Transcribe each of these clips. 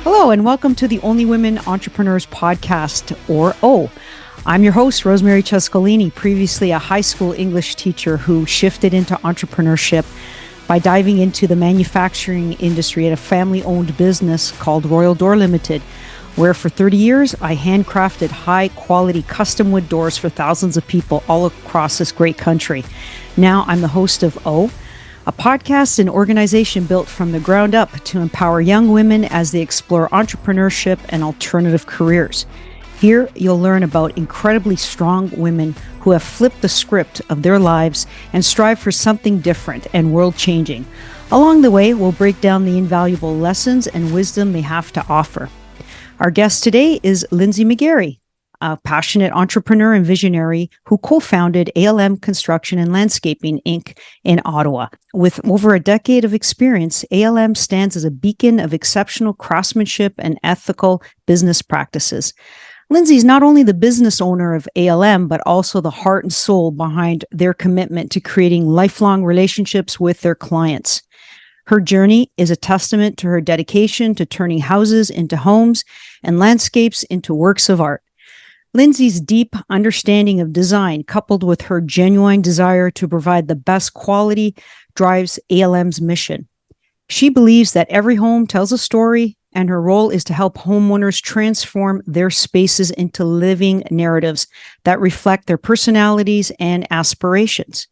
Hello, and welcome to the Only Women Entrepreneurs podcast, or O. I'm your host, Rosemary Cescolini, previously a high school English teacher who shifted into entrepreneurship by diving into the manufacturing industry at a family-owned business called Royal Door Limited, where for 30 years I handcrafted high-quality custom wood doors for thousands of people all across this great country. Now I'm the host of O, a podcast and organization built from the ground up to empower young women as they explore entrepreneurship and alternative careers. Here, you'll learn about incredibly strong women who have flipped the script of their lives and strive for something different and world-changing. Along the way, we'll break down the invaluable lessons and wisdom they have to offer. Our guest today is Lindsey McGarry, a passionate entrepreneur and visionary who co-founded ALM Construction Landscaping Inc. in Ottawa. With over a decade of experience, ALM stands as a beacon of exceptional craftsmanship and ethical business practices. Lindsay is not only the business owner of ALM, but also the heart and soul behind their commitment to creating lifelong relationships with their clients. Her journey is a testament to her dedication to turning houses into homes and landscapes into works of art. Lindsay's deep understanding of design, coupled with her genuine desire to provide the best quality, drives ALM's mission. She believes that every home tells a story, and her role is to help homeowners transform their spaces into living narratives that reflect their personalities and aspirations.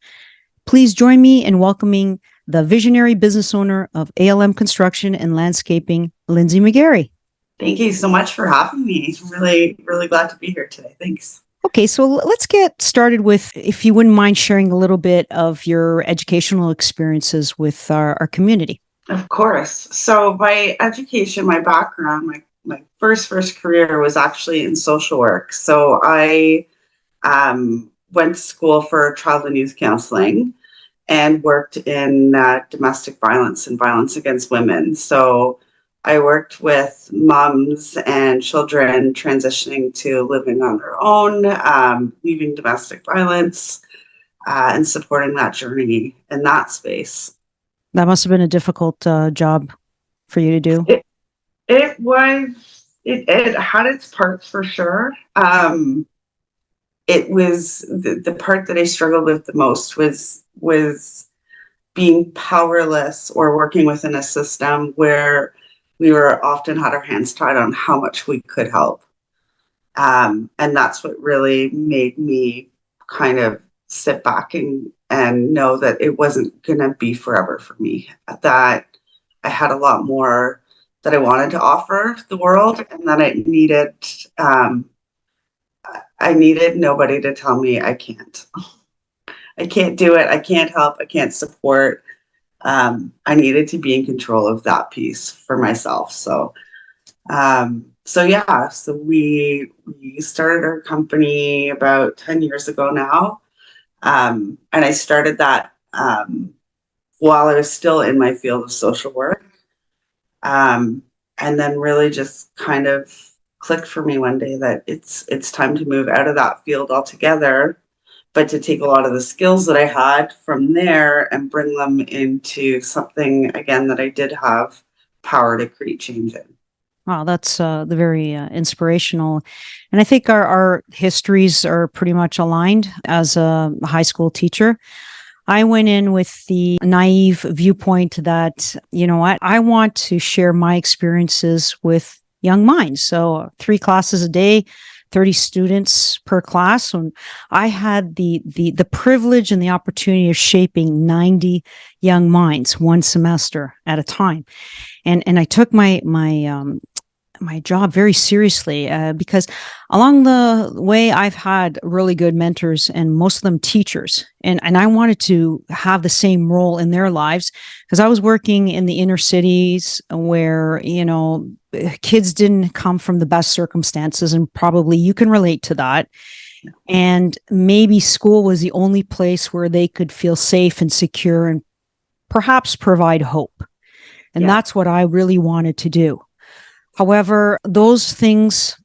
Please join me in welcoming the visionary business owner of ALM Construction and Landscaping, Lindsey McGarry. Thank you so much for having me. Really, really glad to be here today. Thanks. Okay, so let's get started with, if you wouldn't mind sharing a little bit of your educational experiences with our community. Of course. So my education, my background, my first career was actually in social work. So I went to school for child and youth counseling and worked in domestic violence and violence against women. So I worked with moms and children transitioning to living on their own, leaving domestic violence, and supporting that journey in that space. That must have been a difficult job for you to do. It had its parts for sure. It was the part that I struggled with the most was being powerless or working within a system where we were often had our hands tied on how much we could help. And that's what really made me kind of sit back and know that it wasn't going to be forever for me, that I had a lot more that I wanted to offer the world, and that I needed nobody to tell me I can't do it. I can't help. I can't support. I needed to be in control of that piece for myself. So we started our company about 10 years ago now. And I started that while I was still in my field of social work. And then really just kind of clicked for me one day that it's time to move out of that field altogether, but to take a lot of the skills that I had from there and bring them into something, again, that I did have power to create change in. Wow, that's very inspirational. And I think our histories are pretty much aligned. As a high school teacher, I went in with the naive viewpoint that, you know what, I want to share my experiences with young minds. So 3 classes a day, 30 students per class. And I had the privilege and the opportunity of shaping 90 young minds one semester at a time. And I took my job very seriously because along the way, I've had really good mentors, and most of them teachers. And I wanted to have the same role in their lives because I was working in the inner cities where, you know, kids didn't come from the best circumstances, and probably you can relate to that. And maybe school was the only place where they could feel safe and secure and perhaps provide hope. And that's what I really wanted to do. However, those things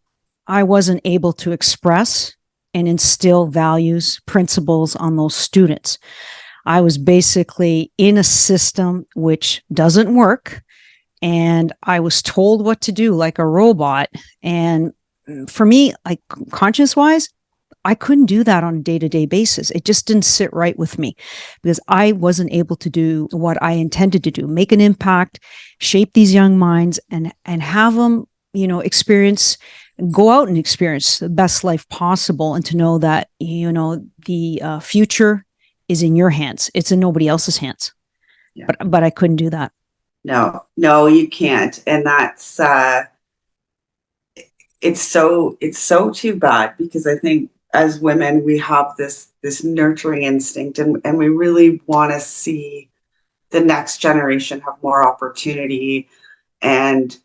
I wasn't able to express and instill values, principles on those students. I was basically in a system which doesn't work, and I was told what to do like a robot. And for me, like conscience wise, I couldn't do that on a day-to-day basis. It just didn't sit right with me because I wasn't able to do what I intended to do, make an impact, shape these young minds and have them, experience, go out and experience the best life possible, and to know that, the future is in your hands. It's in nobody else's hands. Yeah. But I couldn't do that. No, you can't. And that's, it's so too bad, because I think as women, we have this nurturing instinct, and we really want to see the next generation have more opportunity and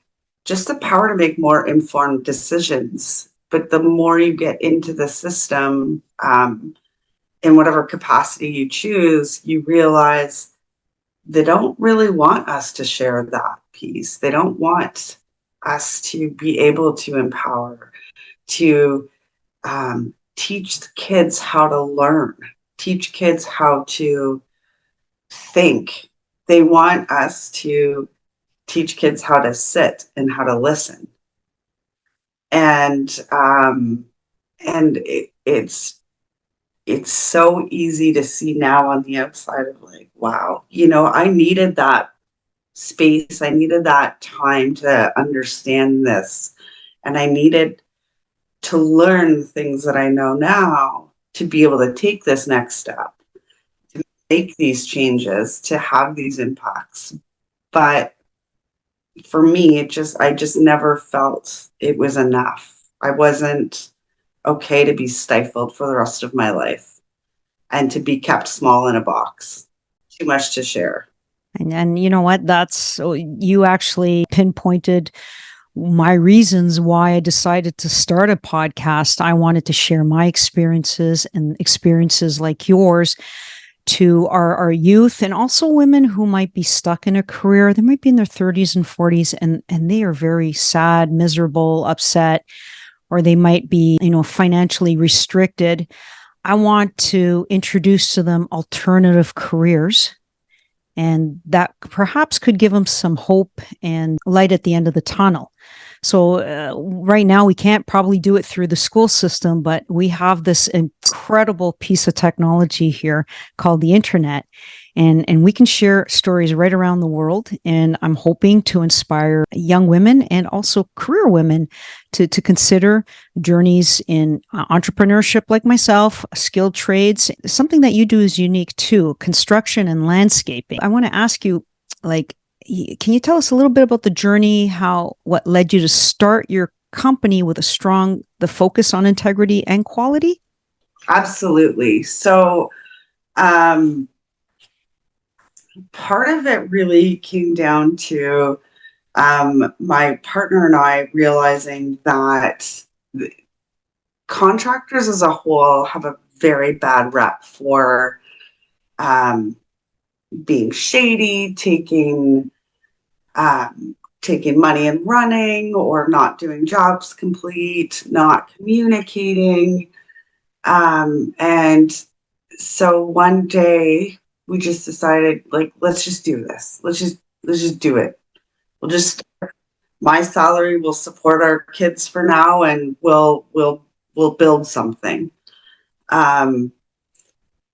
just the power to make more informed decisions. But the more you get into the system, in whatever capacity you choose, you realize they don't really want us to share that piece. They don't want us to be able to empower, to teach kids how to learn, teach kids how to think. They want us to teach kids how to sit and how to listen. And it's so easy to see now on the outside of like, wow, I needed that space. I needed that time to understand this. And I needed to learn the things that I know now to be able to take this next step, to make these changes, to have these impacts. But for me, I just never felt it was enough. I wasn't okay to be stifled for the rest of my life and to be kept small in a box. Too much to share. And you know what? You actually pinpointed my reasons why I decided to start a podcast. I wanted to share my experiences and experiences like yours to our youth, and also women who might be stuck in a career. They might be in their 30s and 40s, and they are very sad, miserable, upset, or they might be, financially restricted. I want to introduce to them alternative careers, and that perhaps could give them some hope and light at the end of the tunnel. So right now we can't probably do it through the school system, but we have this incredible piece of technology here called the internet. And we can share stories right around the world. And I'm hoping to inspire young women and also career women to consider journeys in entrepreneurship like myself, skilled trades. Something that you do is unique too, construction and landscaping. I want to ask you, can you tell us a little bit about the journey, what led you to start your company with the focus on integrity and quality? Absolutely. So, part of it really came down to my partner and I realizing that contractors as a whole have a very bad rep for being shady, taking money and running, or not doing jobs complete, not communicating. And so one day we just decided, like, let's just do this. Let's just do it. My salary will support our kids for now, and we'll build something. But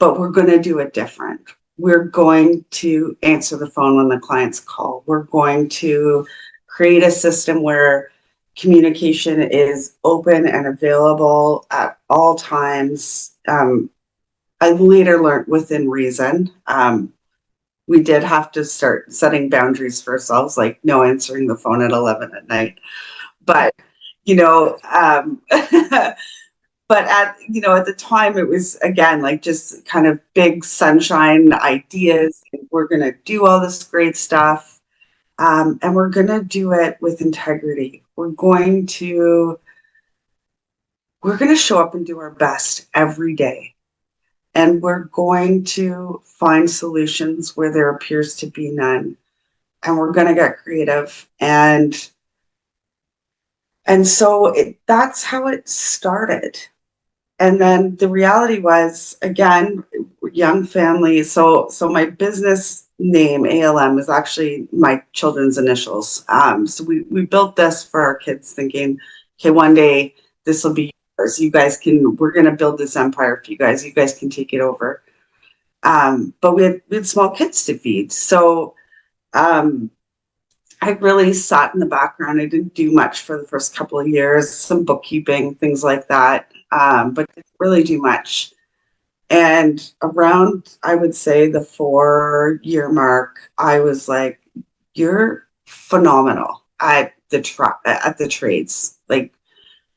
we're going to do it different. We're going to answer the phone when the clients call. We're going to create a system where communication is open and available at all times. I later learned within reason. We did have to start setting boundaries for ourselves, like no answering the phone at 11 at night. But, but at the time it was, again, like just kind of big sunshine ideas. We're going to do all this great stuff. And we're going to do it with integrity. We're going to show up and do our best every day. And we're going to find solutions where there appears to be none. And we're going to get creative. And so that's how it started. And then the reality was, again, young family. So my business name ALM was actually my children's initials. So we built this for our kids, thinking, okay, one day this will be yours. We're going to build this empire for you guys. You guys can take it over. But we had small kids to feed. So I really sat in the background. I didn't do much for the first couple of years, some bookkeeping, things like that, but didn't really do much. And around, I would say, the 4-year mark, I was like, "You're phenomenal at the trades. Like,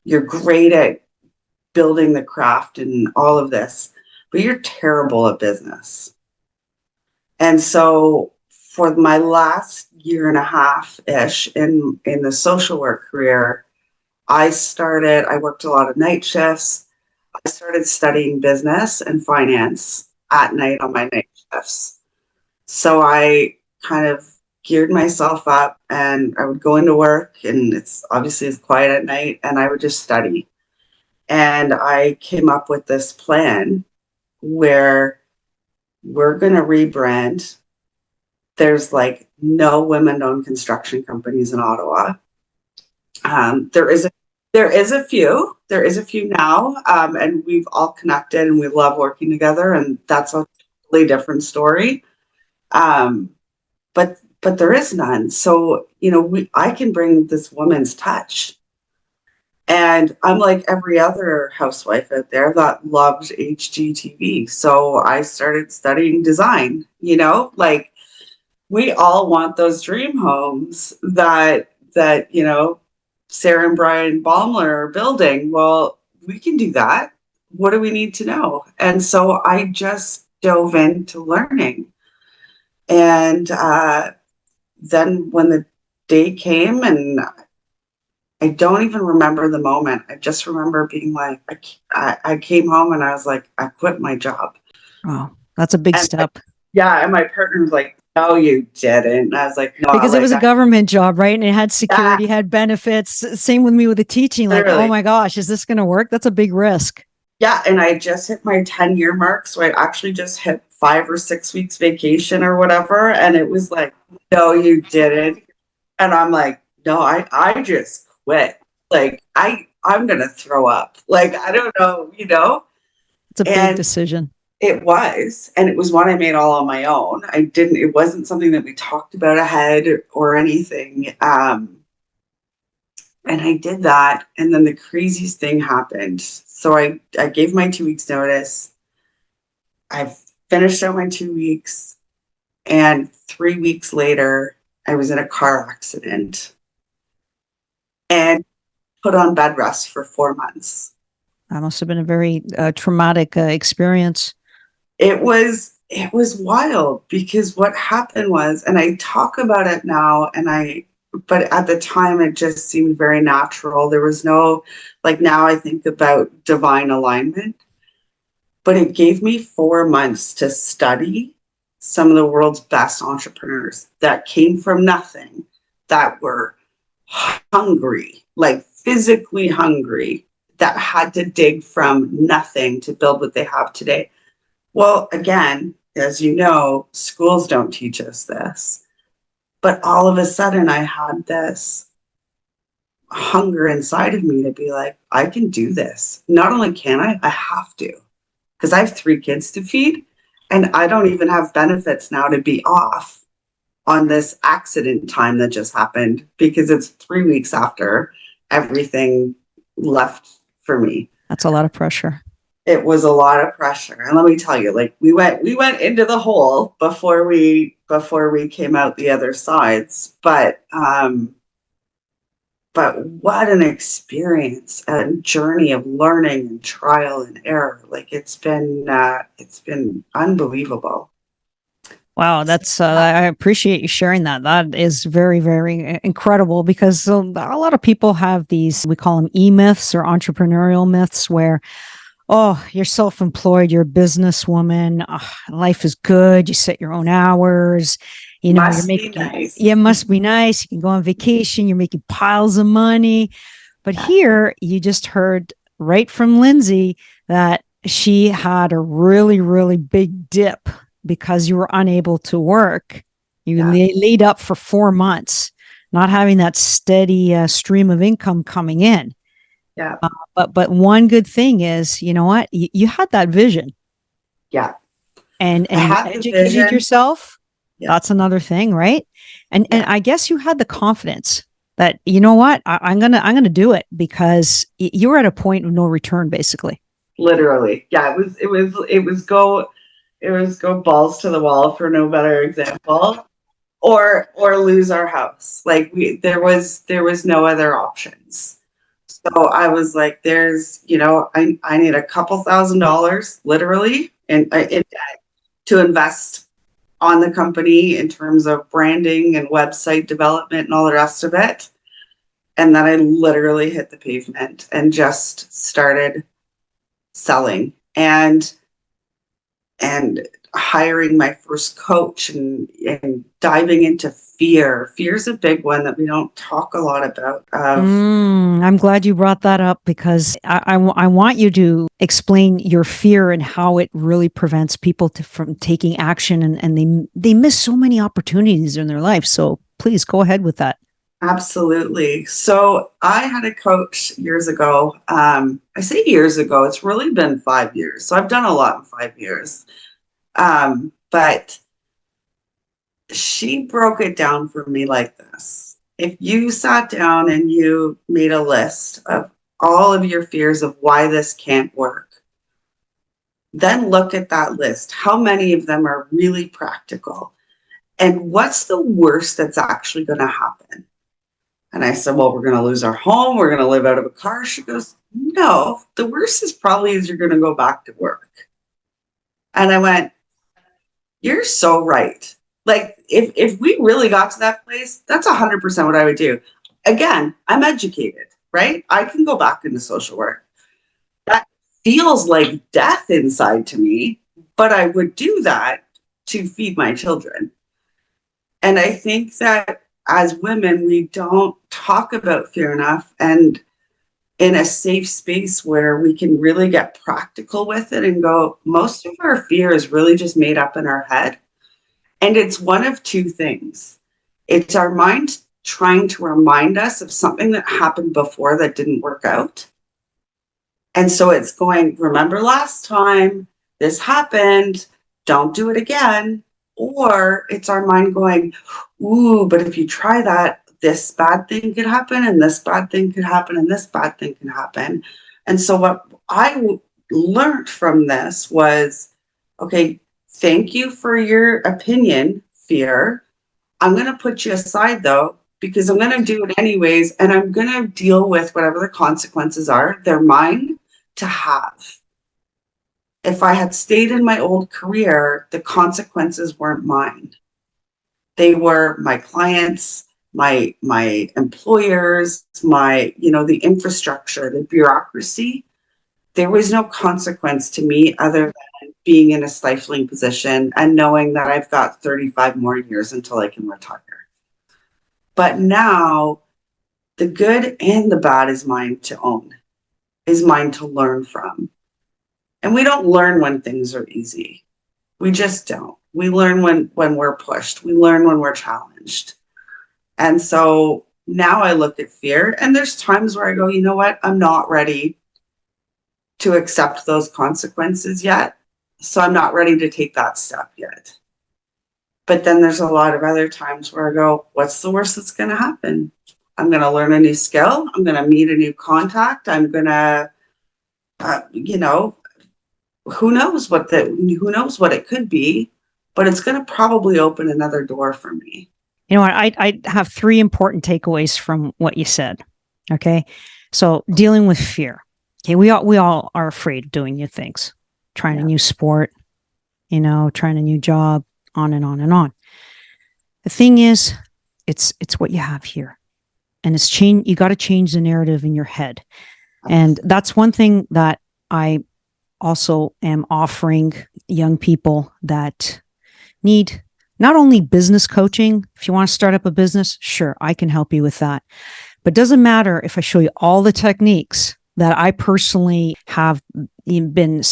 you're great at building the craft and all of this, but you're terrible at business." And so, for my last year and a half ish in the social work career, I worked a lot of night shifts. I started studying business and finance at night on my night shifts. So I kind of geared myself up, and I would go into work, and it's quiet at night, and I would just study. And I came up with this plan where we're going to rebrand. There's like no women-owned construction companies in Ottawa. There is a few. There is a few now, and we've all connected, and we love working together, and that's a totally different story. But there is none. So I can bring this woman's touch, and I'm like every other housewife out there that loves HGTV. So I started studying design. Like, we all want those dream homes that Sarah and Brian Baumler are building. Well, we can do that. What do we need to know? And so I just dove into learning. And then when the day came, and I don't even remember the moment. I just remember being like, I came home and I was like, I quit my job. Oh, that's a big step. And my partner was like, "No, you didn't." And I was like, "No." Because it was a government job, right? And it had security, had benefits. Same with me with the teaching. Like, oh my gosh, is this going to work? That's a big risk. Yeah. And I just hit my 10-year mark. So I actually just hit 5 or 6 weeks vacation or whatever. And it was like, "No, you didn't." And I'm like, "No, I just quit. Like, I'm going to throw up. Like, I don't know, It's a big decision. It was, and it was one I made all on my own. It wasn't something that we talked about ahead or anything. And I did that. And then the craziest thing happened. So I gave my 2 weeks notice. I finished out my 2 weeks. And 3 weeks later, I was in a car accident and put on bed rest for 4 months. That must have been a very traumatic experience. It was wild, because what happened was, and I talk about it now, but at the time it just seemed very natural. There was no, like, now I think about divine alignment, but it gave me 4 months to study some of the world's best entrepreneurs that came from nothing, that were hungry, like physically hungry, that had to dig from nothing to build what they have today. Well, again, as you know, schools don't teach us this, but all of a sudden I had this hunger inside of me to be like, I can do this. Not only can I have to, because I have 3 kids to feed, and I don't even have benefits now to be off on this accident time that just happened, because it's 3 weeks after everything left for me. That's a lot of pressure. It was a lot of pressure. And let me tell you, like, we went into the hole before we came out the other sides. But what an experience and journey of learning and trial and error. Like, it's been unbelievable. Wow, that's I appreciate you sharing that. That is very, very incredible, because a lot of people have these, we call them e-myths or entrepreneurial myths, where, oh, you're self-employed, you're a businesswoman, life is good, you set your own hours, you must be nice, you can go on vacation, you're making piles of money. But here you just heard right from Lindsay that she had a really, really big dip because you were unable to work. You Yeah. laid up for 4 months, not having that steady stream of income coming in. Yeah. But one good thing is, you know what? You had that vision, Yeah. and I you had the educated vision. yourself. Yeah. That's another thing, right? And Yeah. I guess you had the confidence that, you know what, I'm gonna do it, because you were at a point of no return, basically. Literally. Yeah. It was go balls to the wall, for no better example, or lose our house. Like, there was no other options. So I was like, I need a couple $1,000s literally in to invest on the company in terms of branding and website development and all the rest of it. And then I literally hit the pavement and just started selling and hiring my first coach and diving into fear. Fear's a big one that we don't talk a lot about. I'm glad you brought that up, because I want you to explain your fear and how it really prevents people from taking action, and they miss so many opportunities in their life. So please go ahead with that. Absolutely. So I had a coach years ago. I say years ago, it's really been 5 years. So I've done a lot in 5 years. But she broke it down for me like this. If you sat down and you made a list of all of your fears of why this can't work, then look at that list. How many of them are really practical? And what's the worst that's actually going to happen? And I said, well, we're going to lose our home. We're going to live out of a car. She goes, no, the worst is probably you're going to go back to work. And I went, you're so right. Like, if we really got to that place, that's 100% what I would do. Again, I'm educated, right? I can go back into social work. That feels like death inside to me, but I would do that to feed my children. And I think that as women, we don't talk about fear enough, and in a safe space where we can really get practical with it and go, most of our fear is really just made up in our head. And it's one of two things. It's our mind trying to remind us of something that happened before that didn't work out. And so it's going, remember last time this happened, don't do it again. Or it's our mind going, ooh, but if you try that, this bad thing could happen, and this bad thing could happen, and this bad thing can happen. And so what I learned from this was, okay, thank you for your opinion, fear. I'm going to put you aside, though, because I'm going to do it anyways, and I'm going to deal with whatever the consequences are. They're mine to have. If I had stayed in my old career, the consequences weren't mine. They were my clients, my employers, the infrastructure, the bureaucracy. There was no consequence to me other than being in a stifling position and knowing that I've got 35 more years until I can retire. But now the good and the bad is mine to own, is mine to learn from. And we don't learn when things are easy. We just don't. We learn when we're pushed. We learn when we're challenged. And so now I look at fear, and there's times where I go, you know what? I'm not ready to accept those consequences yet. So I'm not ready to take that step yet. But then there's a lot of other times where I go, what's the worst that's going to happen? I'm going to learn a new skill. I'm going to meet a new contact. I'm going to, who knows what it could be, but it's going to probably open another door for me. You know what? I have 3 important takeaways from what you said. Okay. So dealing with fear. Okay. We all are afraid of doing new things, trying a new sport, trying a new job, on and on and on. The thing is, it's what you have here, and it's change. You got to change the narrative in your head. And that's one thing that I also am offering young people that need not only business coaching. If you want to start up a business, sure, I can help you with that. But it doesn't matter if I show you all the techniques that I personally have been,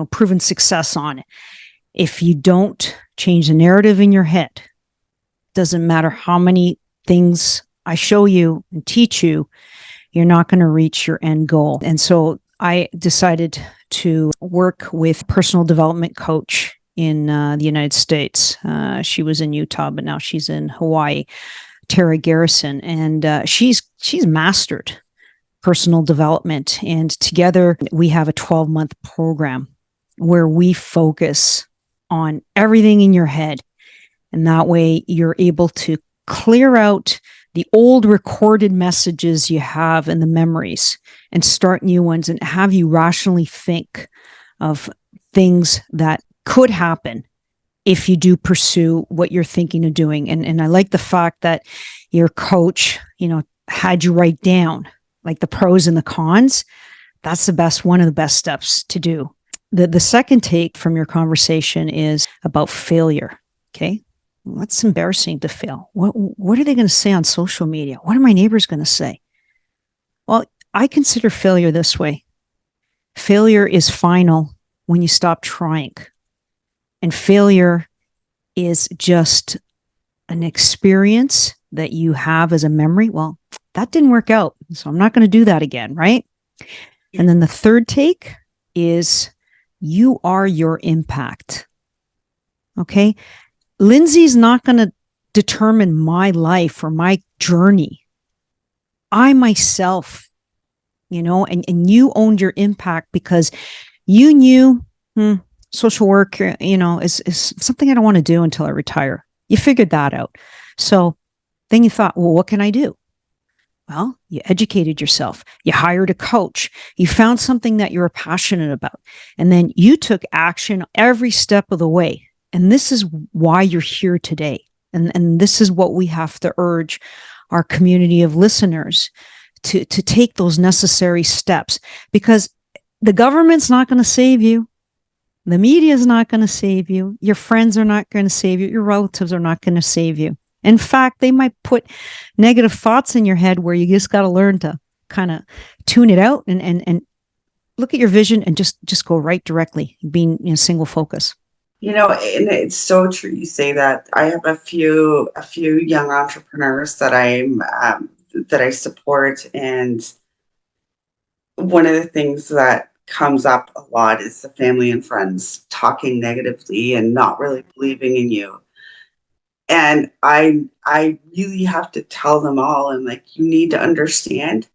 proven success on. If you don't change the narrative in your head, doesn't matter how many things I show you and teach you, you're not going to reach your end goal. And so I decided to work with personal development coach in the United States. She was in Utah, but now she's in Hawaii, Tara Garrison, and she's mastered personal development. And together we have a 12-month program where we focus on everything in your head. And that way you're able to clear out the old recorded messages you have and the memories and start new ones and have you rationally think of things that could happen if you do pursue what you're thinking of doing. And I like the fact that your coach, had you write down like the pros and the cons. That's one of the best steps to do. The second take from your conversation is about failure. Okay. What's embarrassing to fail? What are they going to say on social media? What are my neighbors going to say? Well, I consider failure this way. Failure is final when you stop trying. And failure is just an experience that you have as a memory. Well, that didn't work out, so I'm not going to do that again, right? And then the third take is you are your impact. Okay? Lindsay's not going to determine my life or my journey. I myself, and you owned your impact because you knew social work, is something I don't want to do until I retire. You figured that out. So then you thought, well, what can I do? Well, you educated yourself. You hired a coach. You found something that you were passionate about. And then you took action every step of the way. And this is why you're here today. And this is what we have to urge our community of listeners to take those necessary steps, because the government's not going to save you. The media is not going to save you. Your friends are not going to save you. Your relatives are not going to save you. In fact, they might put negative thoughts in your head where you just got to learn to kind of tune it out and look at your vision and just go right directly, being single focus. And it's so true you say that. I have a few young entrepreneurs that I support, and one of the things that comes up a lot is the family and friends talking negatively and not really believing in you. And I really have to tell them all, and you need to understand,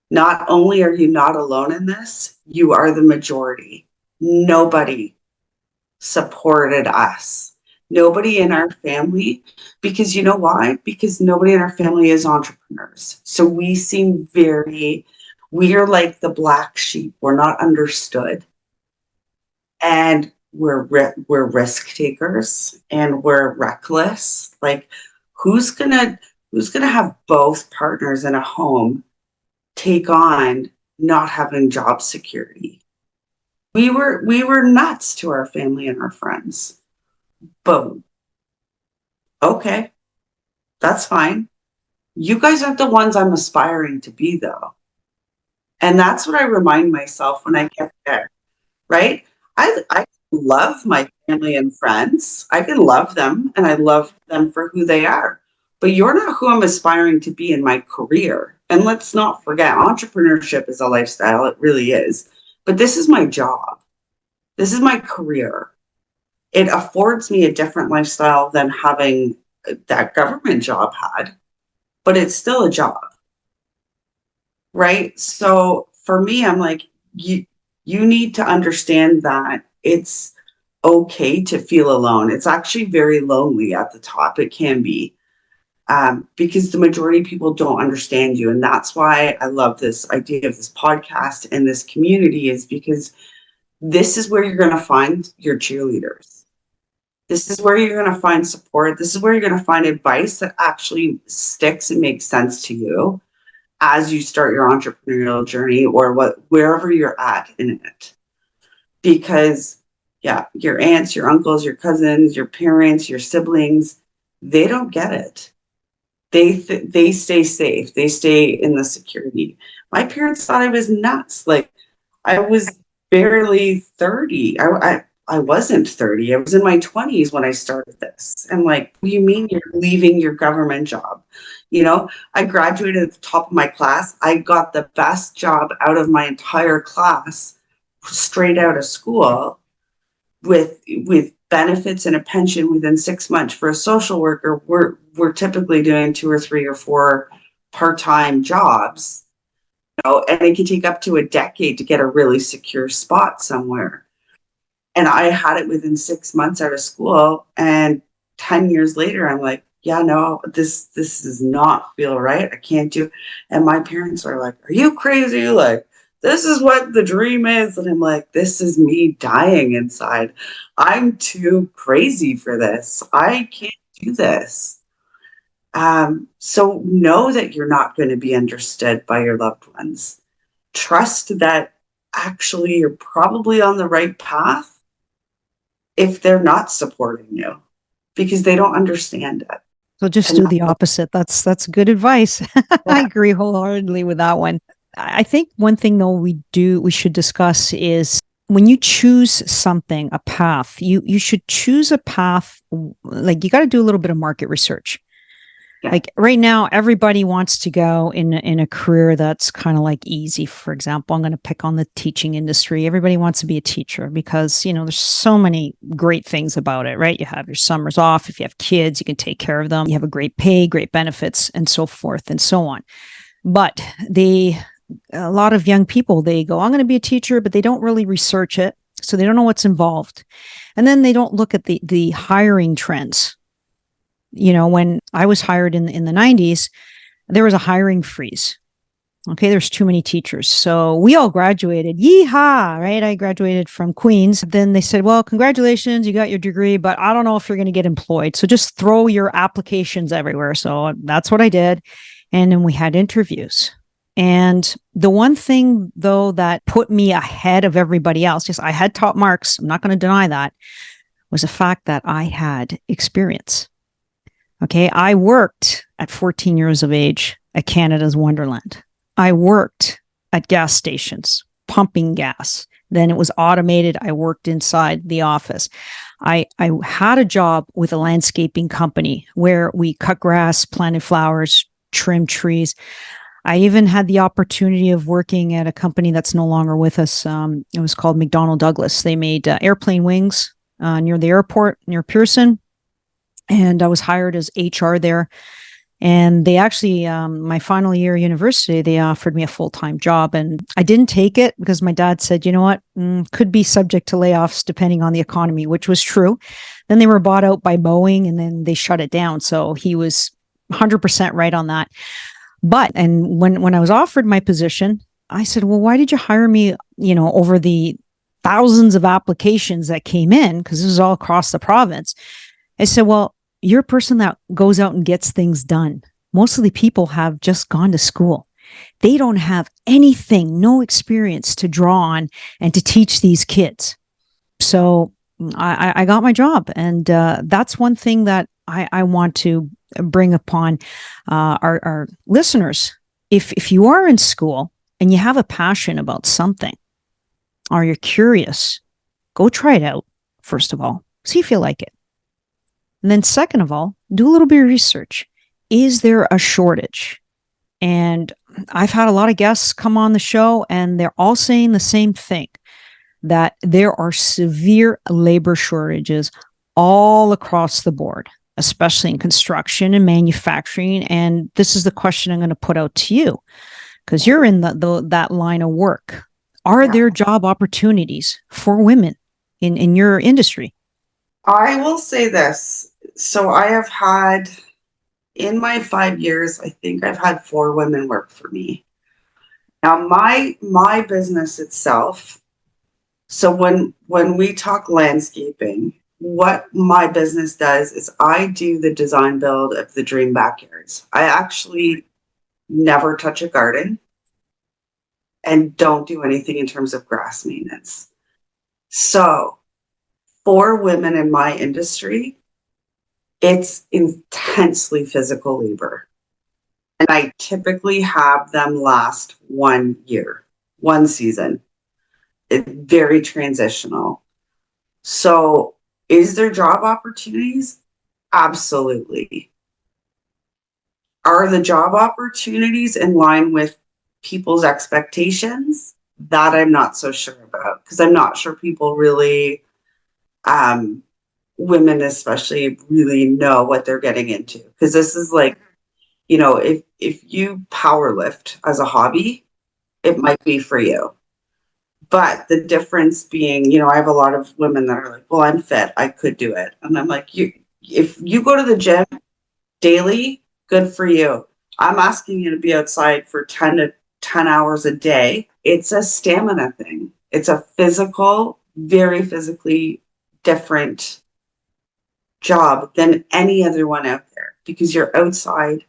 not only are you not alone in this, you are the majority. Nobody supported us. Nobody in our family, because you know why? Because nobody in our family is entrepreneurs. So we are like the black sheep. We're not understood. And we're risk takers and we're reckless. Who's gonna have both partners in a home take on not having job security? We were nuts to our family and our friends. Boom. Okay, that's fine. You guys aren't the ones I'm aspiring to be, though. And that's what I remind myself when I get there, right? I love my family and friends. I can love them, and I love them for who they are. But you're not who I'm aspiring to be in my career. And let's not forget, entrepreneurship is a lifestyle. It really is. But this is my job. This is my career. It affords me a different lifestyle than having that government job had, but it's still a job, right? So for me, I'm like, you need to understand that it's okay to feel alone. It's actually very lonely at the top. It can be. Because the majority of people don't understand you. And that's why I love this idea of this podcast and this community, is because this is where you're going to find your cheerleaders. This is where you're going to find support. This is where you're going to find advice that actually sticks and makes sense to you as you start your entrepreneurial journey, or wherever you're at in it. Because your aunts, your uncles, your cousins, your parents, your siblings, they don't get it. They stay safe. They stay in the security. My parents thought I was nuts. I was barely 30. I wasn't 30. I was in my 20s when I started this. And like, what do you mean you're leaving your government job? You know, I graduated at the top of my class. I got the best job out of my entire class straight out of school with benefits and a pension within 6 months. For a social worker, we're typically doing 2 or 3 or 4 part-time jobs, you know, and it can take up to a decade to get a really secure spot somewhere. And I had it within 6 months out of school, and 10 years later, I'm like, yeah, no, this does not feel right. I can't do. And my parents are like, are you crazy? Like, this is what the dream is. And I'm like, this is me dying inside. I'm too crazy for this. I can't do this. So know that you're not going to be understood by your loved ones. Trust that actually you're probably on the right path if they're not supporting you, because they don't understand it. So just do the opposite. That's good advice. I agree wholeheartedly with that one. I think one thing though we should discuss is when you choose something, a path, you should choose a path, like you got to do a little bit of market research. Yeah. Like right now, everybody wants to go in a career that's kind of like easy. For example, I'm going to pick on the teaching industry. Everybody wants to be a teacher because, you know, there's so many great things about it, right? You have your summers off. If you have kids, you can take care of them. You have a great pay, great benefits, and so forth and so on. But a lot of young people, they go, I'm going to be a teacher, but they don't really research it. So they don't know what's involved. And then they don't look at the hiring trends. You know, when I was hired in the 90s, there was a hiring freeze. Okay, there's too many teachers. So we all graduated. Yeehaw, right? I graduated from Queens. Then they said, well, congratulations, you got your degree, but I don't know if you're going to get employed. So just throw your applications everywhere. So that's what I did. And then we had interviews. And the one thing, though, that put me ahead of everybody else, just I had top marks, I'm not going to deny that, was the fact that I had experience. Okay, I worked at 14 years of age at Canada's Wonderland. I worked at gas stations, pumping gas. Then it was automated. I worked inside the office. I had a job with a landscaping company where we cut grass, planted flowers, trimmed trees. I even had the opportunity of working at a company that's no longer with us. It was called McDonnell Douglas. They made airplane wings near the airport, near Pearson. And I was hired as HR there. And they actually, my final year of university, they offered me a full-time job. And I didn't take it because my dad said, you know what, could be subject to layoffs depending on the economy, which was true. Then they were bought out by Boeing and then they shut it down. So he was 100% right on that. But, and when I was offered my position, I said, well, why did you hire me, you know, over the thousands of applications that came in? Because this is all across the province. I said, well, you're a person that goes out and gets things done. Most of the people have just gone to school. They don't have anything, no experience to draw on and to teach these kids. So I got my job. And that's one thing that I want to bring upon our listeners. If you are in school and you have a passion about something, or you're curious, go try it out, first of all. See if you like it. And then second of all, do a little bit of research. Is there a shortage? And I've had a lot of guests come on the show and they're all saying the same thing, that there are severe labor shortages all across the board, especially in construction and manufacturing. And this is the question I'm going to put out to you because you're in that line of work. Are there job opportunities for women in your industry? I will say this. So I have had, in my 5 years, I think I've had 4 women work for me. Now, my business itself, so when we talk landscaping, what my business does is I do the design build of the dream backyards. I actually never touch a garden and don't do anything in terms of grass maintenance. So for women in my industry, it's intensely physical labor. And I typically have them last 1 year, one season. It's very transitional. So, is there job opportunities? Absolutely. Are the job opportunities in line with people's expectations? That I'm not so sure about, because I'm not sure people really, um, women especially, really know what they're getting into. Because this is like, if you power lift as a hobby, it might be for you. But the difference being, I have a lot of women that are like, well, I'm fit, I could do it. And I'm like, if you go to the gym daily, good for you. I'm asking you to be outside for 10 hours a day. It's a stamina thing. It's a physical, very physically different job than any other one out there, because you're outside,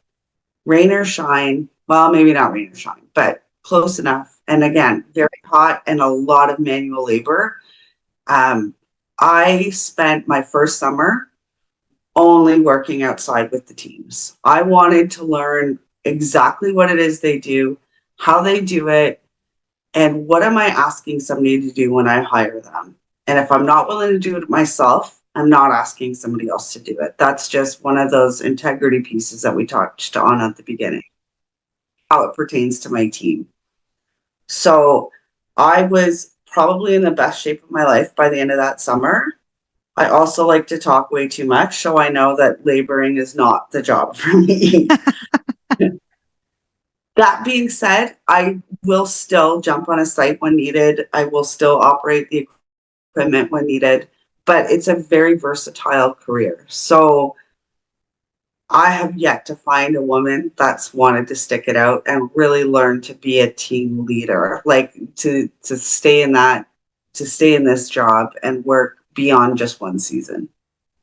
rain or shine. Well, maybe not rain or shine, but close enough. And again, very hot and a lot of manual labor. Um, I spent my first summer only working outside with the teams. I wanted to learn exactly what it is they do, how they do it, and what am I asking somebody to do when I hire them. And if I'm not willing to do it myself, I'm not asking somebody else to do it. That's just one of those integrity pieces that we touched on at the beginning, how it pertains to my team. So I was probably in the best shape of my life by the end of that summer. I also like to talk way too much, so I know that laboring is not the job for me. That being said, I will still jump on a site when needed. I will still operate the equipment when needed, but it's a very versatile career. So I have yet to find a woman that's wanted to stick it out and really learn to be a team leader, like to stay in this job and work beyond just one season.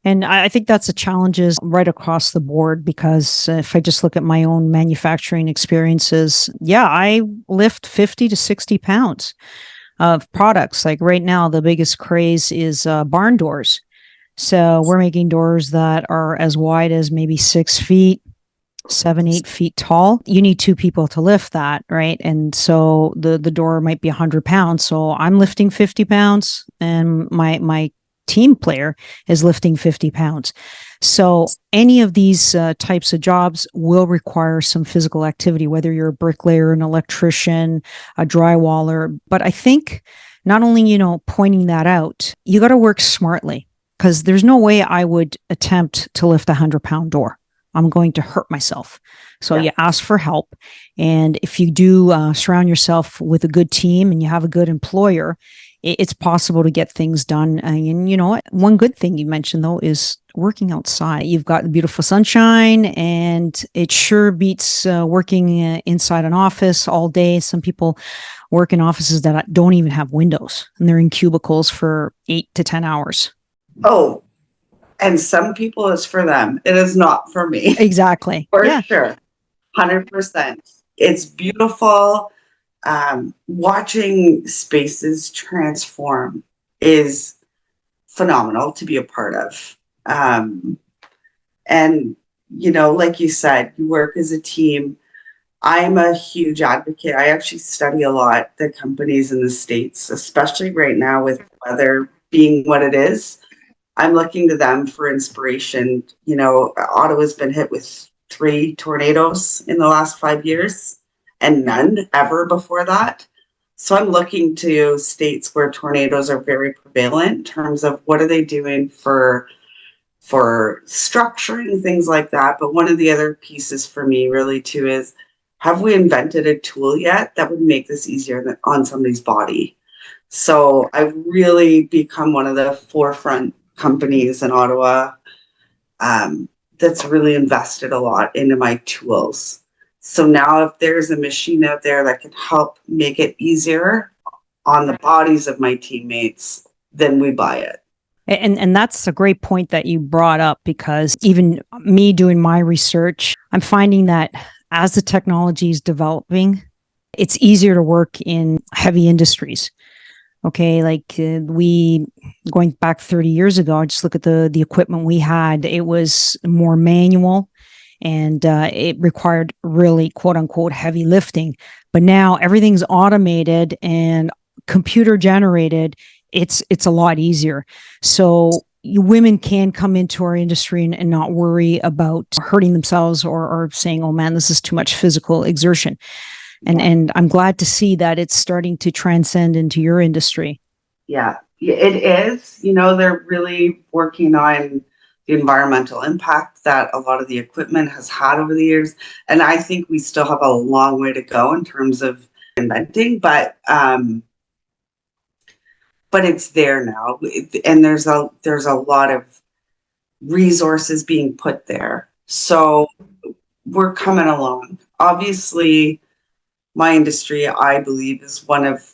And I think that's a challenge is right across the board, because if I just look at my own manufacturing experiences, yeah, I lift 50 to 60 pounds of products. Like right now, the biggest craze is barn doors. So we're making doors that are as wide as maybe 6 feet, 7, 8 feet tall. You need two people to lift that, right? And so the door might be 100 pounds. So I'm lifting 50 pounds, and my team player is lifting 50 pounds. So any of these types of jobs will require some physical activity, whether you're a bricklayer, an electrician, a drywaller. But I think not only, pointing that out, you got to work smartly, because there's no way I would attempt to lift a 100-pound door. I'm going to hurt myself. So you ask for help. And if you do surround yourself with a good team and you have a good employer, it's possible to get things done. And you know what? One good thing you mentioned, though, is working outside. You've got the beautiful sunshine, and it sure beats working inside an office all day. Some people work in offices that don't even have windows, and they're in cubicles for 8 to 10 hours. Oh, and some people it's for them. It is not for me. Exactly. For sure. 100%. It's beautiful. Watching spaces transform is phenomenal to be a part of. And, like you said, you work as a team. I'm a huge advocate. I actually study a lot the companies in the States, especially right now with weather being what it is. I'm looking to them for inspiration. Ottawa's been hit with 3 tornadoes in the last 5 years, and none ever before that. So I'm looking to states where tornadoes are very prevalent in terms of what are they doing for structuring things like that. But one of the other pieces for me really too is, have we invented a tool yet that would make this easier on somebody's body? So I've really become one of the forefront companies in Ottawa that's really invested a lot into my tools. So now if there's a machine out there that can help make it easier on the bodies of my teammates, then we buy it. And that's a great point that you brought up, because even me doing my research, I'm finding that as the technology is developing, it's easier to work in heavy industries. Okay, like we going back 30 years ago, I just look at the equipment we had. It was more manual, and it required really quote unquote heavy lifting. But now everything's automated and computer generated. it's a lot easier. So women can come into our industry and not worry about hurting themselves or saying, oh man, this is too much physical exertion. And I'm glad to see that it's starting to transcend into your industry. Yeah, it is. They're really working on the environmental impact that a lot of the equipment has had over the years. And I think we still have a long way to go in terms of inventing, but it's there now. And there's a lot of resources being put there. So we're coming along. Obviously, my industry, I believe, is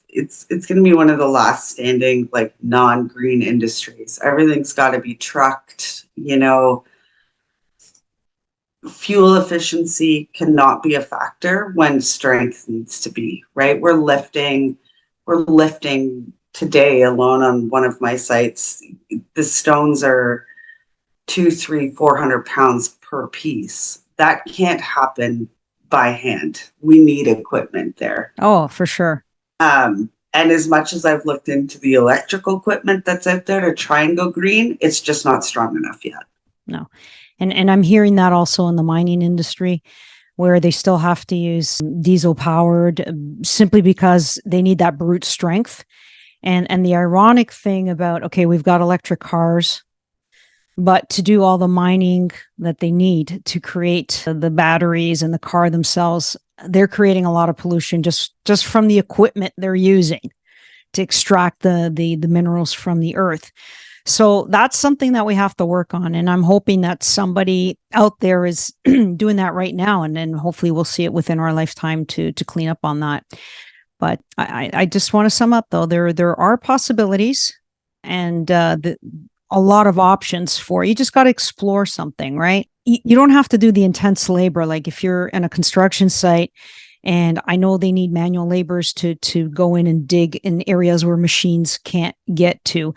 it's going to be one of the last standing like non-green industries. Everything's got to be trucked, fuel efficiency cannot be a factor when strength needs to be, right? We're lifting today alone on one of my sites. The stones are 200, 300, 400 pounds per piece. That can't happen by hand. We need equipment there. Oh, for sure. And as much as I've looked into the electrical equipment that's out there to try and go green, it's just not strong enough yet. No. And I'm hearing that also in the mining industry, where they still have to use diesel powered simply because they need that brute strength. And the ironic thing about, okay, we've got electric cars, but to do all the mining that they need to create the batteries and the car themselves, they're creating a lot of pollution just from the equipment they're using to extract the minerals from the earth. So that's something that we have to work on. And I'm hoping that somebody out there is doing that right now. And then hopefully we'll see it within our lifetime to clean up on that. But I just want to sum up, though, there are possibilities and a lot of options for you. Just got to explore something, right? You don't have to do the intense labor. Like if you're in a construction site, and I know they need manual laborers to go in and dig in areas where machines can't get to.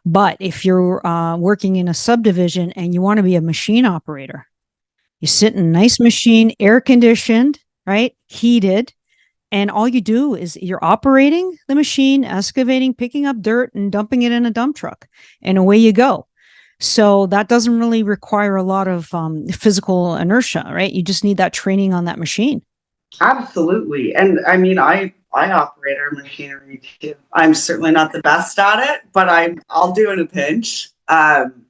But if you're working in a subdivision and you want to be a machine operator, you sit in a nice machine, air conditioned, right? Heated. And all you do is you're operating the machine, excavating, picking up dirt and dumping it in a dump truck. And away you go. So that doesn't really require a lot of physical inertia, right? You just need that training on that machine. Absolutely. And I mean, I operate our machinery too. I'm certainly not the best at it, but I'll do in a pinch. And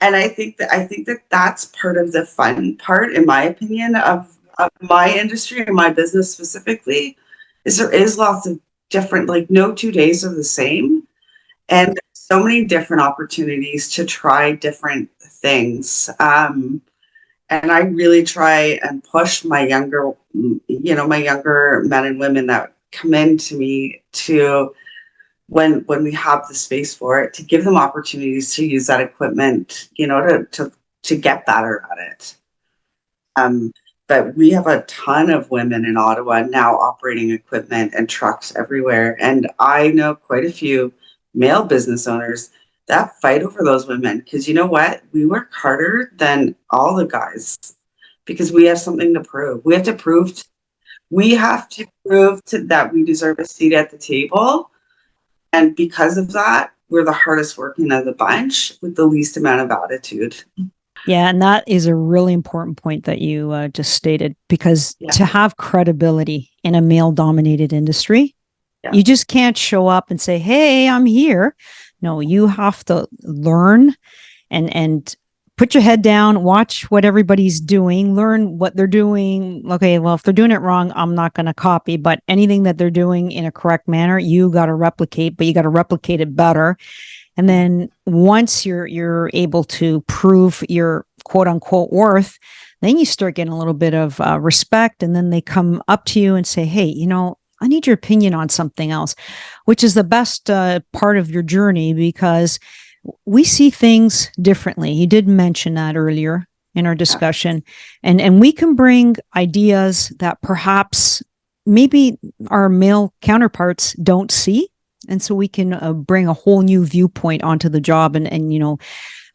I think that that's part of the fun part, in my opinion, of my industry and my business specifically, is there is lots of different, like no 2 days are the same. And so many different opportunities to try different things. And I really try and push my younger men and women that come in to me to, when we have the space for it, to give them opportunities to use that equipment, to get better at it. But we have a ton of women in Ottawa now operating equipment and trucks everywhere. And I know quite a few male business owners that fight over those women, because you know what? We work harder than all the guys because we have something to prove. We have to prove that we deserve a seat at the table. And because of that, we're the hardest working of the bunch with the least amount of attitude. Yeah, and that is a really important point that you just stated, because to have credibility in a male-dominated industry, you just can't show up and say, hey, I'm here. No, you have to learn and put your head down, watch what everybody's doing, learn what they're doing. Okay, well, if they're doing it wrong, I'm not going to copy, but anything that they're doing in a correct manner, you got to replicate, but you got to replicate it better. And then once you're able to prove your quote unquote worth, then you start getting a little bit of respect. And then they come up to you and say, hey, I need your opinion on something else, which is the best part of your journey, because we see things differently. You did mention that earlier in our discussion, and we can bring ideas that perhaps maybe our male counterparts don't see. And so we can bring a whole new viewpoint onto the job and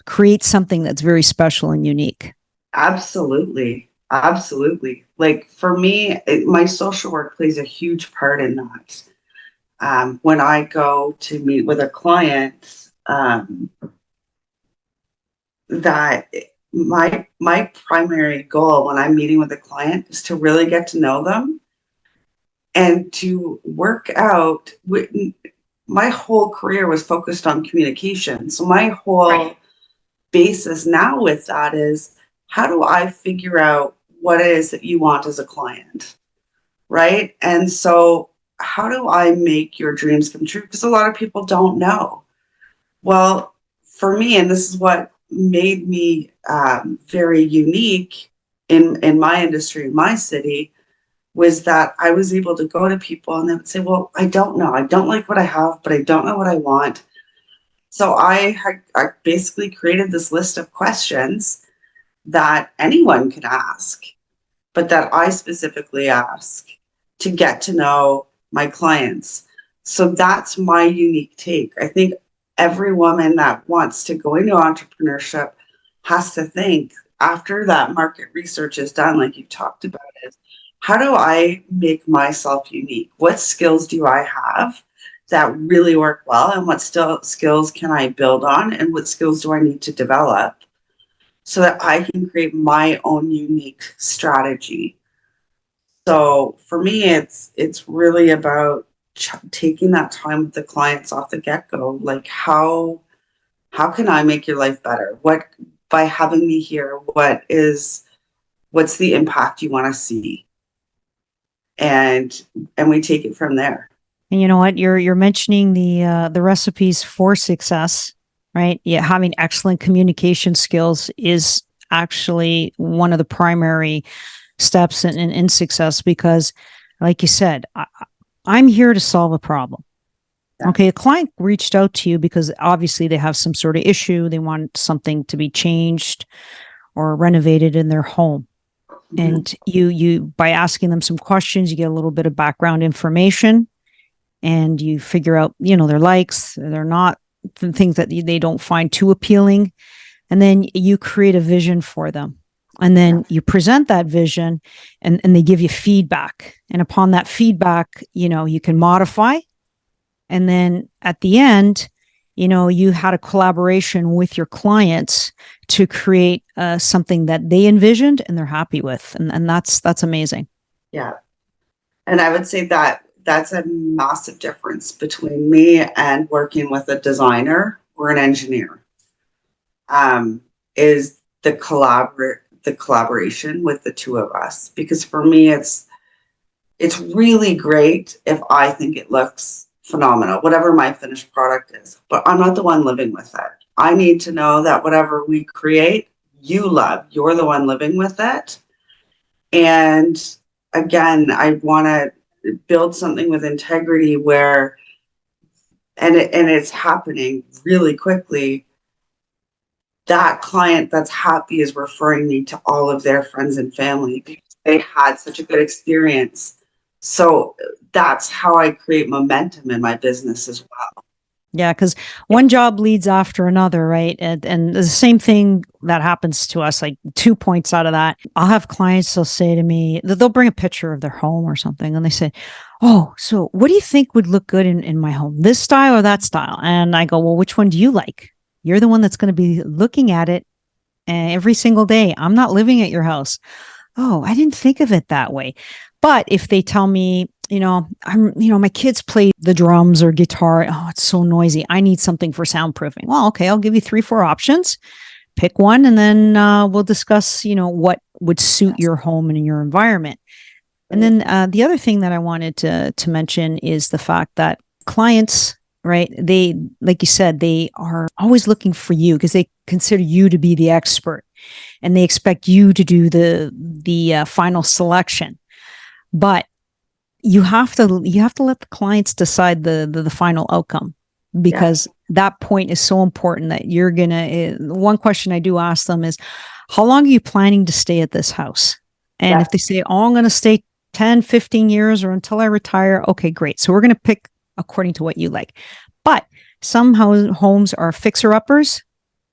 create something that's very special and unique. Absolutely. Absolutely. Like for me, my social work plays a huge part in that. when I go to meet with a client, that my primary goal when I'm meeting with a client is to really get to know them and to work out. My whole career was focused on communication. So my whole basis now with that is, how do I figure out what it is that you want as a client? Right. And so how do I make your dreams come true? Because a lot of people don't know. Well, for me, and this is what made me very unique in my industry, in my city, was that I was able to go to people and they would say, well, I don't know. I don't like what I have, but I don't know what I want. So I basically created this list of questions that anyone could ask, but that I specifically ask to get to know my clients. So that's my unique take. I think every woman that wants to go into entrepreneurship has to think, after that market research is done, like you talked about, is how do I make myself unique? What skills do I have that really work well? And what skills can I build on? And what skills do I need to develop so that I can create my own unique strategy? So for me, it's really about taking that time with the clients off the get-go. Like, how can I make your life better? What, by having me here, what's the impact you want to see? And we take it from there. And you know what? You're mentioning the recipes for success, right? Yeah, having excellent communication skills is actually one of the primary steps in success, because, like you said, I'm here to solve a problem. Yeah. Okay, a client reached out to you because obviously they have some sort of issue. They want something to be changed or renovated in their home. Mm-hmm. And you by asking them some questions, you get a little bit of background information, and you figure out, their likes, they're not, the things that they don't find too appealing. And then you create a vision for them. And then you present that vision, and they give you feedback. And upon that feedback, you can modify. And then at the end, you had a collaboration with your clients to create something that they envisioned and they're happy with. And that's amazing. Yeah. And I would say that that's a massive difference between me and working with a designer or an engineer, is the collaboration with the two of us. Because for me, it's really great if I think it looks phenomenal, whatever my finished product is, but I'm not the one living with it. I need to know that whatever we create, you love, you're the one living with it. And again, I want to build something with integrity where, and it's happening really quickly, that client that's happy is referring me to all of their friends and family because they had such a good experience. So that's how I create momentum in my business as well. Yeah, because one job leads after another, right? And the same thing that happens to us, like 2 points out of that. I'll have clients, they'll say to me, they'll bring a picture of their home or something, and they say, oh, so what do you think would look good in my home? This style or that style? And I go, well, which one do you like? You're the one that's going to be looking at it every single day. I'm not living at your house. Oh, I didn't think of it that way. But if they tell me, my kids play the drums or guitar. Oh, it's so noisy. I need something for soundproofing. Well, okay, I'll give you 3-4 options. Pick one, and then we'll discuss, what would suit your home and your environment. And then the other thing that I wanted to mention is the fact that clients, right? They, like you said, they are always looking for you because they consider you to be the expert, and they expect you to do the final selection. But you have to let the clients decide the final outcome, because that point is so important that you're gonna. One question I do ask them is, how long are you planning to stay at this house? And if they say, oh, I'm going to stay 10, 15 years or until I retire, okay, great. So we're going to pick according to what you like. But some homes are fixer-uppers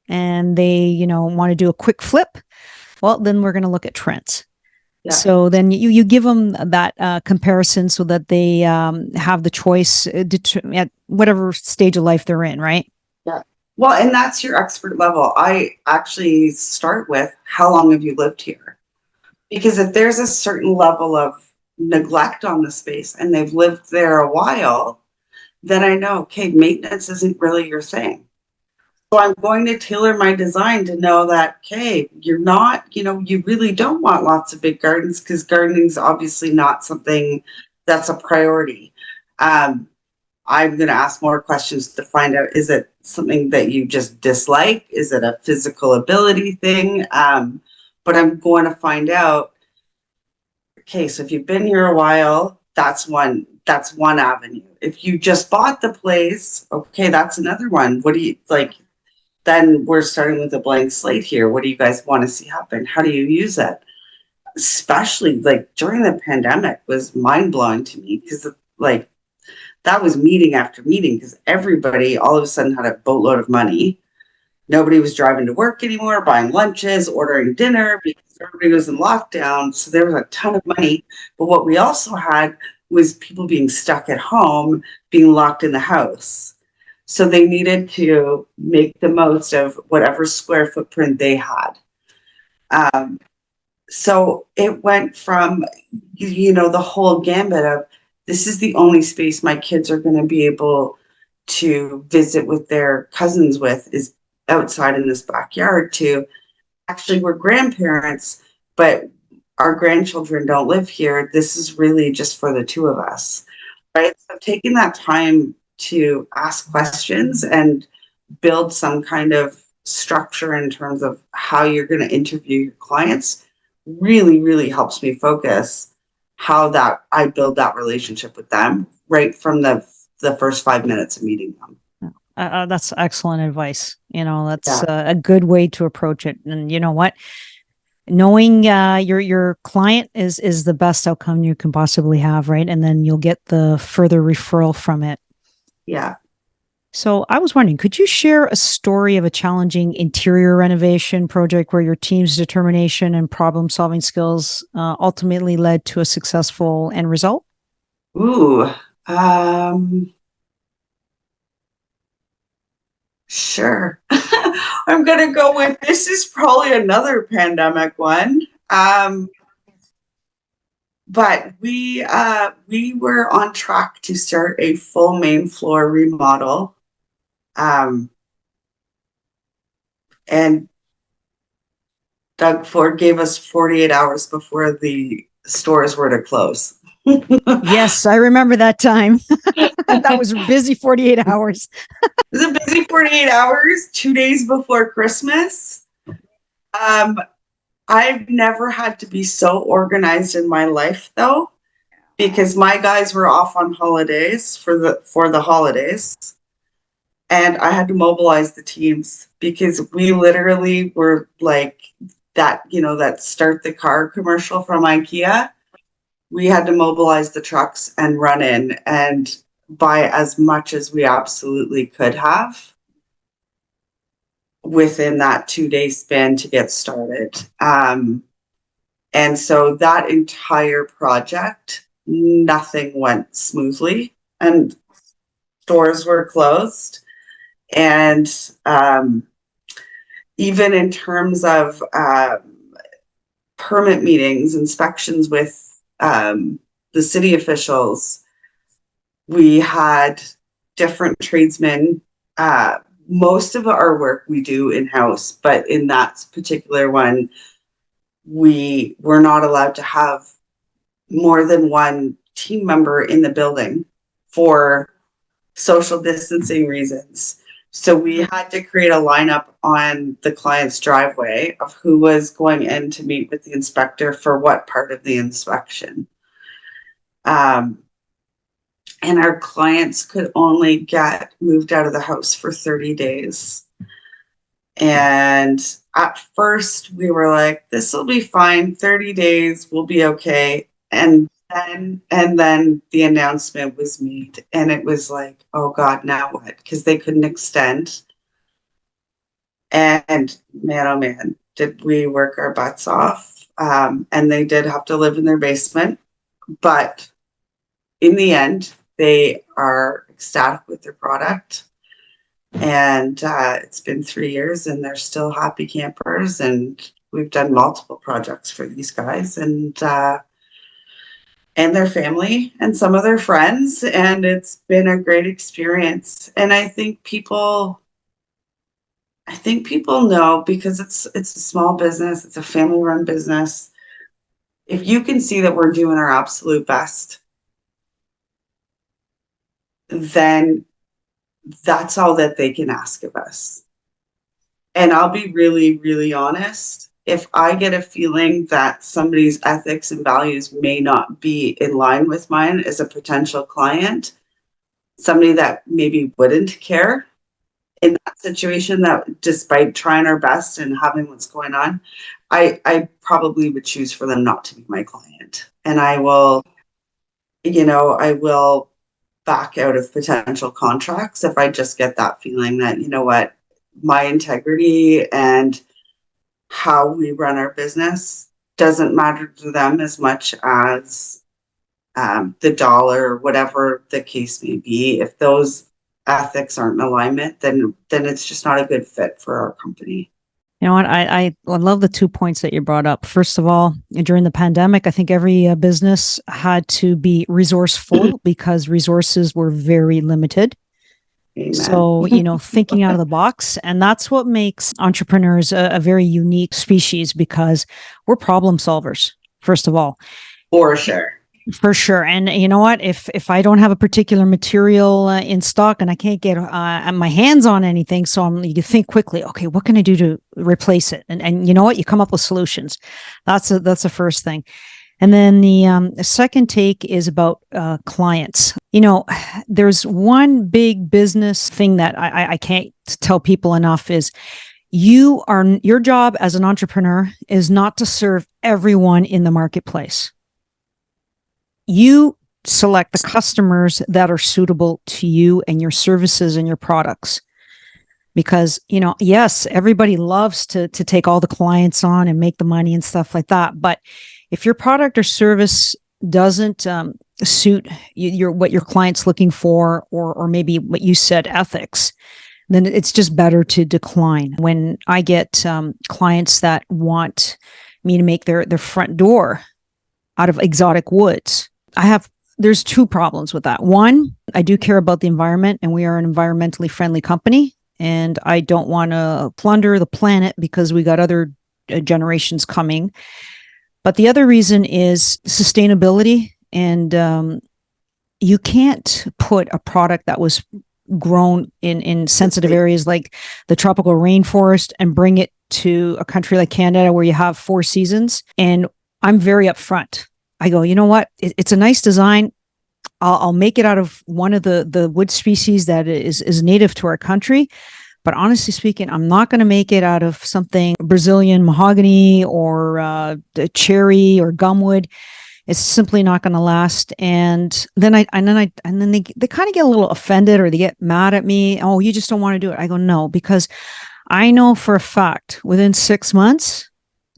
and they, want to do a quick flip. Well, then we're going to look at trends. Yeah. So then you give them that comparison so that they have the choice at whatever stage of life they're in, right? Yeah. Well, and that's your expert level. I actually start with how long have you lived here? Because if there's a certain level of neglect on the space and they've lived there a while, then I know, okay, maintenance isn't really your thing. So I'm going to tailor my design to know that, okay, you're not, you really don't want lots of big gardens because gardening is obviously not something that's a priority. Um, I'm going to ask more questions to find out, is it something that you just dislike? Is it a physical ability thing? But I'm going to find out, okay, so if you've been here a while, that's one avenue. If you just bought the place, okay, that's another one. What do you like? Then we're starting with a blank slate here. What do you guys want to see happen? How do you use it? Especially like during the pandemic was mind blowing to me because like that was meeting after meeting because everybody all of a sudden had a boatload of money. Nobody was driving to work anymore, buying lunches, ordering dinner because everybody was in lockdown. So there was a ton of money. But what we also had was people being stuck at home, being locked in the house. So they needed to make the most of whatever square footprint they had. Um, so it went from, the whole gambit of this is the only space my kids are going to be able to visit with their cousins with is outside in this backyard to actually we're grandparents, but our grandchildren don't live here. This is really just for the two of us, right? So taking that time to ask questions and build some kind of structure in terms of how you're going to interview your clients really, really helps me focus how that I build that relationship with them right from the first 5 minutes of meeting them. That's excellent advice. That's Yeah. a good way to approach it. And you know what? Knowing your client is the best outcome you can possibly have, right? And then you'll get the further referral from it. Yeah. So I was wondering, could you share a story of a challenging interior renovation project where your team's determination and problem solving skills ultimately led to a successful end result? Ooh. Sure. I'm gonna go with this is probably another pandemic one. But we were on track to start a full main floor remodel. Um, and Doug Ford gave us 48 hours before the stores were to close. Yes, I remember that time. That was busy 48 hours. It was a busy 48 hours, 2 days before Christmas. Um, I've never had to be so organized in my life though, because my guys were off on holidays for the holidays. And I had to mobilize the teams because we literally were like that start the car commercial from IKEA. We had to mobilize the trucks and run in and buy as much as we absolutely could have within that 2 day span to get started. And so that entire project, nothing went smoothly and stores were closed. And even in terms of permit meetings, inspections with the city officials, we had different tradesmen. Most of our work we do in-house, but in that particular one, we were not allowed to have more than one team member in the building for social distancing reasons. So we had to create a lineup on the client's driveway of who was going in to meet with the inspector for what part of the inspection. And our clients could only get moved out of the house for 30 days. And at first we were like, this will be fine. 30 days, we'll be okay. And then the announcement was made and it was like, oh God, now what? Because they couldn't extend. And man, oh man, did we work our butts off. and they did have to live in their basement, but in the end, they are ecstatic with their product. And it's been 3 years and they're still happy campers. And we've done multiple projects for these guys and their family and some of their friends. And it's been a great experience. And I think people know, because it's a small business, it's a family run business. If you can see that we're doing our absolute best, then that's all that they can ask of us. And I'll be really, really honest. If I get a feeling that somebody's ethics and values may not be in line with mine as a potential client, somebody that maybe wouldn't care in that situation, that despite trying our best and having what's going on, I probably would choose for them not to be my client. And I will back out of potential contracts if I just get that feeling that, you know what, my integrity and how we run our business doesn't matter to them as much as the dollar, or whatever the case may be. If those ethics aren't in alignment, then it's just not a good fit for our company. You know what? I love the 2 points that you brought up. First of all, during the pandemic, I think every business had to be resourceful because resources were very limited. Amen. So, thinking out of the box. And that's what makes entrepreneurs a very unique species, because we're problem solvers, first of all. For sure. For sure. And you know what? If I don't have a particular material in stock and I can't get my hands on anything, so you think quickly, okay, what can I do to replace it? And you know what? You come up with solutions. That's the first thing. And then the second take is about clients. There's one big business thing that I can't tell people enough is your job as an entrepreneur is not to serve everyone in the marketplace. You select the customers that are suitable to you and your services and your products. Because, yes, everybody loves to take all the clients on and make the money and stuff like that. But if your product or service doesn't suit what your client's looking for, or maybe what you said, ethics, then it's just better to decline. When I get clients that want me to make their front door out of exotic woods, there's two problems with that. One, I do care about the environment, and we are an environmentally friendly company, and I don't want to plunder the planet because we got other generations coming. But the other reason is sustainability, and you can't put a product that was grown in sensitive areas like the tropical rainforest and bring it to a country like Canada where you have 4 seasons. And I'm very upfront. I go, you know what? It's a nice design. I'll make it out of one of the wood species that is native to our country. But honestly speaking, I'm not going to make it out of something Brazilian mahogany or cherry or gumwood. It's simply not going to last. And then they kind of get a little offended, or they get mad at me. Oh, you just don't want to do it. I go, no, because I know for a fact within 6 months,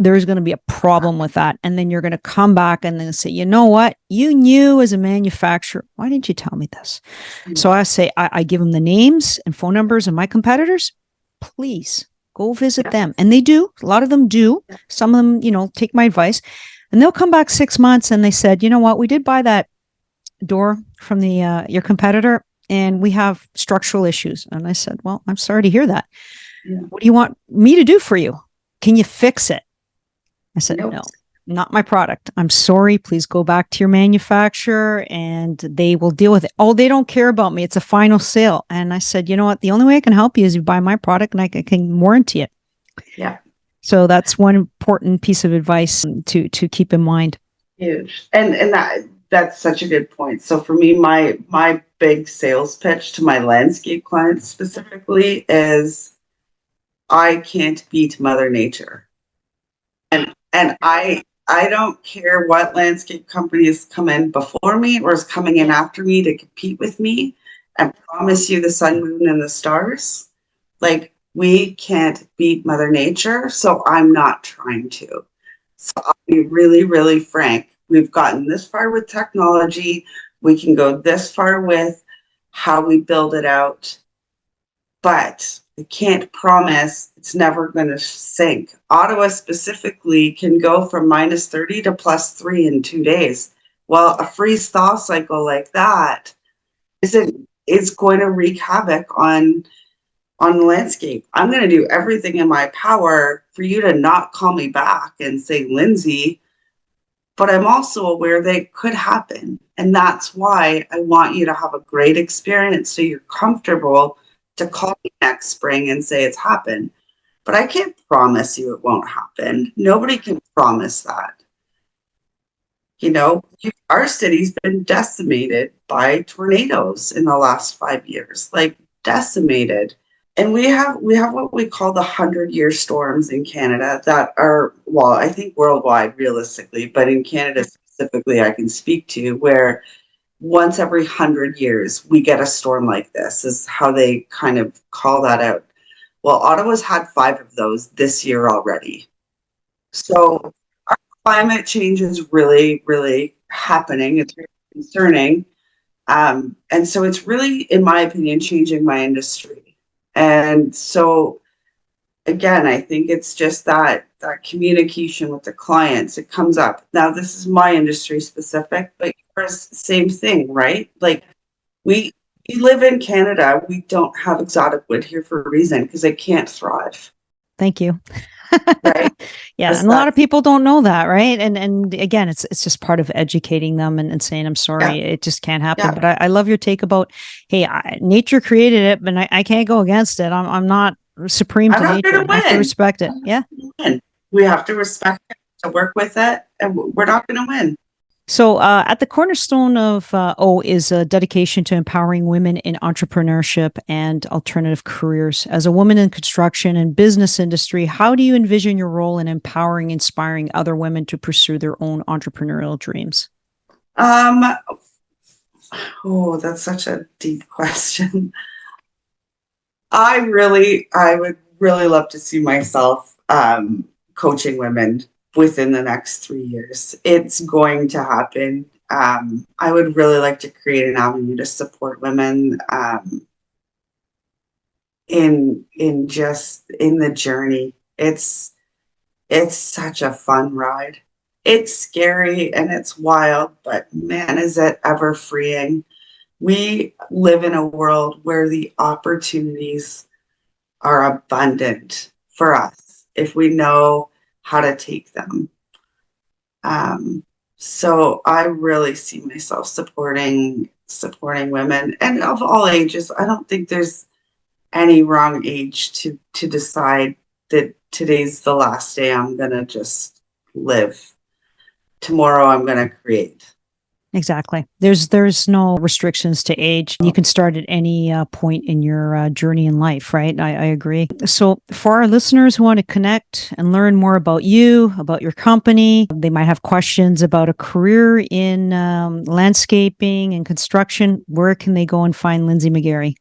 there's going to be a problem with that. And then you're going to come back and then say, you know what? You knew as a manufacturer. Why didn't you tell me this? Mm-hmm. So I say, I give them the names and phone numbers of my competitors. Please go visit them. And they do. A lot of them do. Some of them, take my advice. And they'll come back 6 months and they said, you know what? We did buy that door from your competitor and we have structural issues. And I said, well, I'm sorry to hear that. Yeah. What do you want me to do for you? Can you fix it? I said, nope. No, not my product. I'm sorry. Please go back to your manufacturer and they will deal with it. Oh, they don't care about me. It's a final sale. And I said, you know what? The only way I can help you is you buy my product and I can warranty it. Yeah. So that's one important piece of advice to keep in mind. Huge. And that's such a good point. So for me, my big sales pitch to my landscape clients specifically is I can't beat Mother Nature. And I don't care what landscape companies come in before me or is coming in after me to compete with me and promise you the sun, moon, and the stars. Like, we can't beat Mother Nature, so I'm not trying to. So I'll be really, really frank. We've gotten this far with technology. We can go this far with how we build it out, but I can't promise it's never going to sink. Ottawa specifically can go from -30 to +3 in 2 days. Well, a freeze thaw cycle like that is going to wreak havoc on the landscape. I'm going to do everything in my power for you to not call me back and say, Lindsay, but I'm also aware that it could happen. And that's why I want you to have a great experience so you're comfortable to call me next spring and say it's happened. But I can't promise you it won't happen. Nobody can promise that. You know, our city's been decimated by tornadoes in the last 5 years, like decimated. And we have what we call the 100-year storms in Canada that are, well, I think worldwide realistically, but in Canada specifically, I can speak to where once every 100 years we get a storm like this, is how they kind of call that out. Well, Ottawa's had 5 of those this year already. So our climate change is really, really happening. It's really concerning. And so it's really, in my opinion, changing my industry. And so again, I think it's just that communication with the clients. It comes up. Now, this is my industry specific, but yours, same thing, right? Like we live in Canada. We don't have exotic wood here for a reason because it can't thrive. Thank you. Right. Yeah. And a lot of people don't know that, right? And again, it's just part of educating them and saying, I'm sorry, it just can't happen. Yeah. But I love your take about, hey, nature created it, but I can't go against it. I'm not supreme to nature. I have to respect it. Yeah. We have to respect it, to work with it, and we're not going to win. So at the cornerstone of O is a dedication to empowering women in entrepreneurship and alternative careers. As a woman in construction and business industry, how do you envision your role in empowering, inspiring other women to pursue their own entrepreneurial dreams? Oh, that's such a deep question. I would really love to see myself coaching women within the next 3 years. It's going to happen. I would really like to create an avenue to support women in the journey. It's such a fun ride. It's scary and it's wild, but man, is it ever freeing. We live in a world where the opportunities are abundant for us if we know how to take them. So I really see myself supporting women, and of all ages. I don't think there's any wrong age to decide that today's the last day I'm gonna just live. Tomorrow I'm gonna create. Exactly. There's no restrictions to age. You can start at any point in your journey in life, right? I agree. So for our listeners who want to connect and learn more about you, about your company, they might have questions about a career in landscaping and construction. Where can they go and find Lindsay McGarry?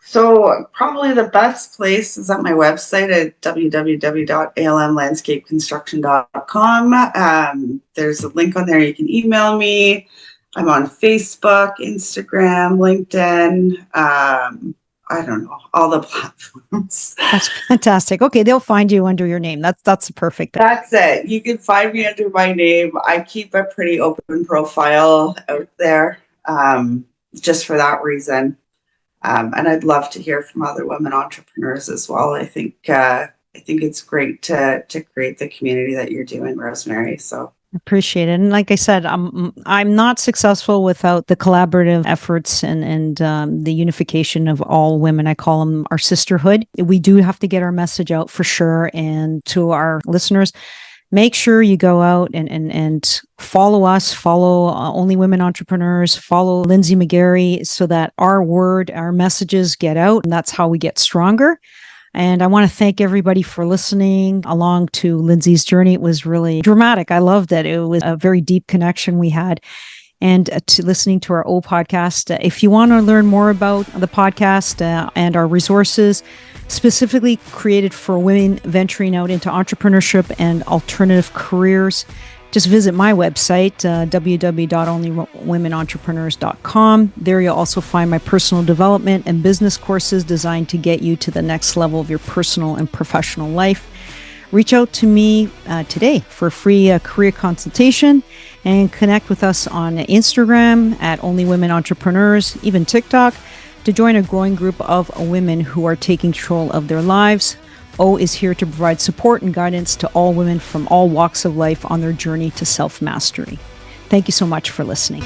So probably the best place is at my website at www.almlandscapeconstruction.com. There's a link on there. You can email me. I'm on Facebook, Instagram, LinkedIn. I don't know, all the platforms. That's fantastic. Okay, they'll find you under your name. That's perfect. That's it. You can find me under my name. I keep a pretty open profile out there, just for that reason. And I'd love to hear from other women entrepreneurs as well. I think it's great to create the community that you're doing, Rosemary. So appreciate it. And like I said, I'm not successful without the collaborative efforts and the unification of all women. I call them our sisterhood. We do have to get our message out for sure. And to our listeners, make sure you go out and follow us, follow Only Women Entrepreneurs, follow Lindsay McGarry so that our messages get out. And that's how we get stronger. And I want to thank everybody for listening along to Lindsay's journey. It was really dramatic. I loved it. It was a very deep connection we had. and to listening to our O podcast. If you want to learn more about the podcast and our resources, specifically created for women venturing out into entrepreneurship and alternative careers, just visit my website, www.onlywomenentrepreneurs.com. There you'll also find my personal development and business courses designed to get you to the next level of your personal and professional life. Reach out to me today for a free career consultation, and connect with us on Instagram at Only Women Entrepreneurs, even TikTok, to join a growing group of women who are taking control of their lives. O is here to provide support and guidance to all women from all walks of life on their journey to self-mastery. Thank you so much for listening.